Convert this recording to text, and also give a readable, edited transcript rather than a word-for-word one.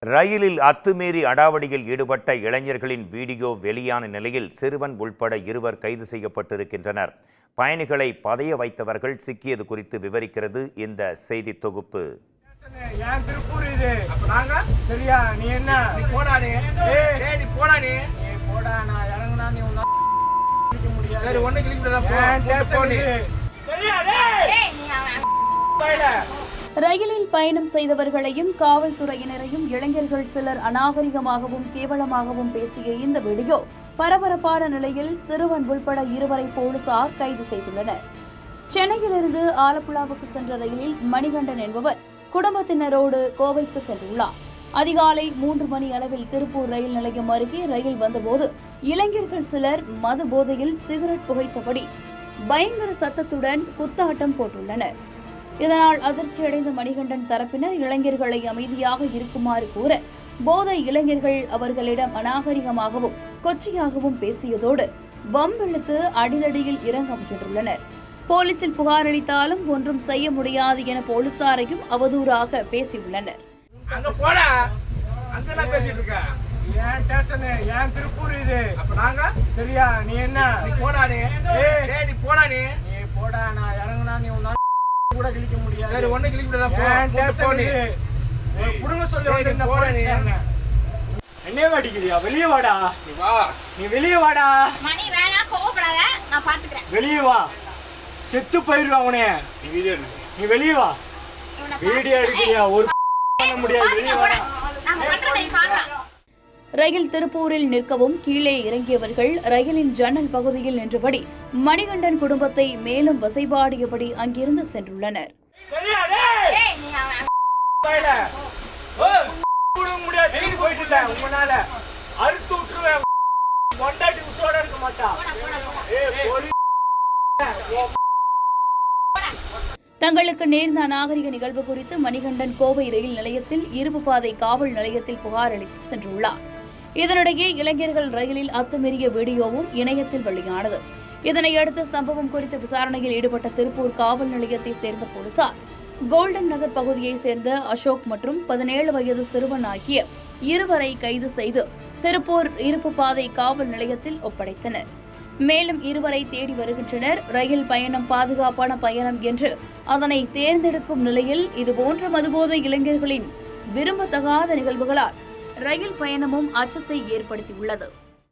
ரயிலில் அத்துமீறி அடாவடியில் ஈடுபட்ட இளைஞர்களின் வீடியோ வெளியான நிலையில் சிறுவன் உள்பட 2 கைது செய்யப்பட்டிருக்கின்றனர். பயணிகளை பதைய வைத்தவர்கள் சிக்கியது குறித்து விவரிக்கிறது இந்த செய்தி தொகுப்பு. ரயிலில் பயணம் செய்தவர்களையும் காவல்துறையினரையும் இளைஞர்கள் சிலர் அநாகரிகமாகவும் கேவலமாகவும் பேசிய இந்த வீடியோ பரபரப்பான நிலையில் சிறுவன் உள்பட 2 போலீசார் கைது செய்துள்ளனர். சென்னையிலிருந்து ஆலப்புழாவுக்கு சென்ற ரயிலில் மணிகண்டன் என்பவர் குடும்பத்தினரோடு கோவைக்கு சென்றுள்ளார். அதிகாலை 3 மணி அளவில் திருப்பூர் ரயில் நிலையம் அருகே ரயில் வந்தபோது இளைஞர்கள் சிலர் மது போதையில் சிகரெட் புகைத்தபடி பயங்கர சத்தத்துடன் குத்தாட்டம் போட்டுள்ளனர். இதனால் அதிர்ச்சியடைந்த மணிகண்டன் தரப்பினர் இளைஞர்களை அமைதியாக இருக்குமாறு கூற போதை இளைஞர்கள் அவர்களிடம் அநாகரிகமாகவும் கொச்சையாகவும் பேசியதோடு வம்பிழுத்து அடிதடியில் இறங்க முயன்றுள்ளனர். போலீசில் புகார் அளித்தாலும் ஒன்றும் செய்ய முடியாது என போலீசாரையும் அவதூறாக பேசியுள்ளனர். வெளியே வாடா, நீ வெளியே வாடா, வெளியே வா, செத்து போயிருவா உனே, நீ வெளியே வா, வீடியோ எடுக்கிறியா, ஒரு பண்ண முடியாது, வெளியே வாடா. ரயில் திருப்பூரில் நிற்கவும் கீழே இறங்கியவர்கள் ரயிலின் ஜன்னல் பகுதியில் நின்றபடி மணிகண்டன் குடும்பத்தை மேலும் வசைபாடியபடி அங்கிருந்து சென்றுள்ளனர். தங்களுக்கு நேர்ந்த அநாகரிக நிகழ்வு குறித்து மணிகண்டன் கோவை ரயில் நிலையத்தில் இருப்பு பாதை காவல் நிலையத்தில் புகார் அளித்து சென்றுள்ளார். இதனிடையே இளைஞர்கள் ரயிலில் அத்துமீறிய வீடியோவும் இணையத்தில் வெளியானது. இதனையடுத்து சம்பவம் குறித்து விசாரணையில் ஈடுபட்ட திருப்பூர் காவல் நிலையத்தை சேர்ந்த போலீசார் கோல்டன் நகர் பகுதியைச் சேர்ந்த அசோக் மற்றும் 17 வயது சிறுவன் ஆகிய 2 கைது செய்து திருப்பூர் இருப்பு பாதை காவல் நிலையத்தில் ஒப்படைத்தனர். மேலும் 2 தேடி வருகின்றனர். ரயில் பயணம் பாதுகாப்பான பயணம் என்று அதனை தேர்ந்தெடுக்கும் நிலையில் இதுபோன்ற மதுபோதை இளைஞர்களின் விரும்பத்தகாத நிகழ்வுகளால் ரயில் பயணமும் அச்சத்தை ஏற்படுத்தியுள்ளது.